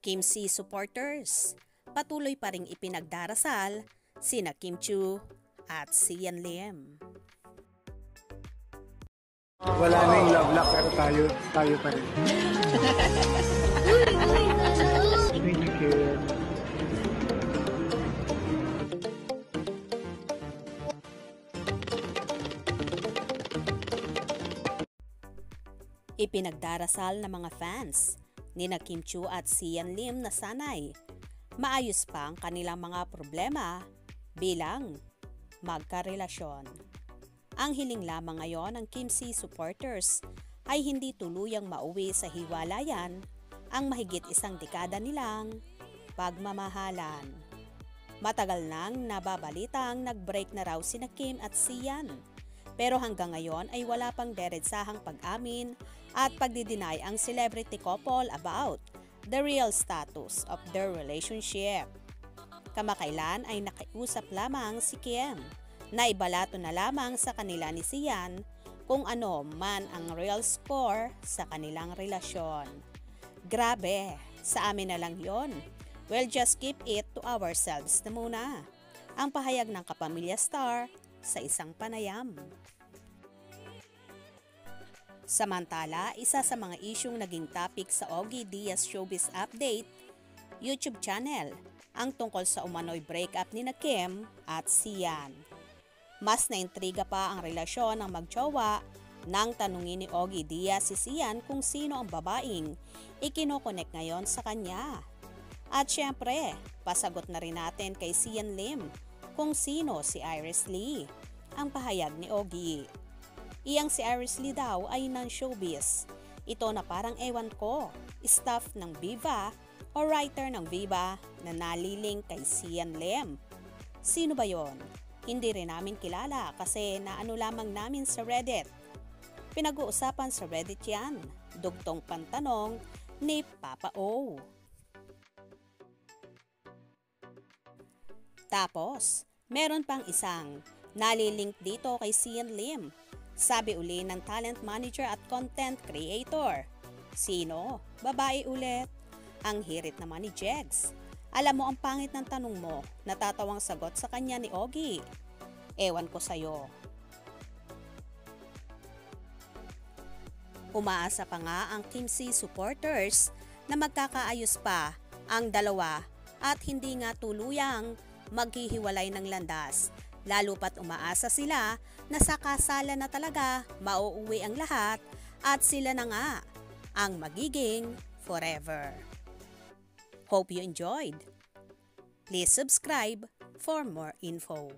Kim C supporters, patuloy pa ring ipinagdarasal sina Kim Chiu at Sian Lim. Wala na yung love lock pero tayo pa rin. Thank you, Kim. Ipinagdarasal ng mga fans nina Kim Chiu at Sian Lim na sanay maayos pa ang kanilang mga problema bilang magkarelasyon. Ang hiling lamang ngayon ng Kim C supporters ay hindi tuluyang mauwi sa hiwalayan ang mahigit isang dekada nilang pagmamahalan. Matagal nang nababalitang nag-break na raw sina Kim at Sian, pero hanggang ngayon ay wala pang deretsahang pag-amin at pagdideny ang celebrity couple about the real status of their relationship. Kamakailan ay nakiusap lamang si Kim na ibalato na lamang sa kanila ni Sian kung ano man ang real score sa kanilang relasyon. Grabe, sa amin na lang yon. We'll just keep it to ourselves na muna. Ang pahayag ng kapamilya star sa isang panayam. Samantala, isa sa mga isyung naging topic sa Ogie Diaz Showbiz Update YouTube channel ang tungkol sa umano'y breakup ni Kim at Sian. Mas naintriga pa ang relasyon ng magjowa nang tanungin ni Ogie Diaz si Sian kung sino ang babaeng ikinokonek ngayon sa kanya. At syempre, pasagot na rin natin kay Sian Lim kung sino si Iris Lee. Ang pahayag ni Ogie. Iyang si Iris Lee daw ay non-showbiz. Ito na parang ewan ko, staff ng Viva o writer ng Viva na naliling kay Sian Lim. Sino ba yon? Hindi rin namin kilala kasi naano lamang namin sa Reddit. Pinag-uusapan sa Reddit yan, dugtong pantanong ni Papa O. Tapos, meron pang isang nalilink dito kay Sian Lim. Sabi uli ng talent manager at content creator. Sino? Babae ulit. Ang hirit naman ni Jegs. Alam mo ang pangit ng tanong mo, natatawang sagot sa kanya ni Ogie. Ewan ko sa'yo. Umaasa pa nga ang Kim C supporters na magkakaayos pa ang dalawa at hindi nga tuluyang maghihiwalay ng landas. Lalo pat umaasa sila na sa kasalan na talaga mauuwi ang lahat at sila na nga ang magiging forever. Hope you enjoyed. Please subscribe for more info.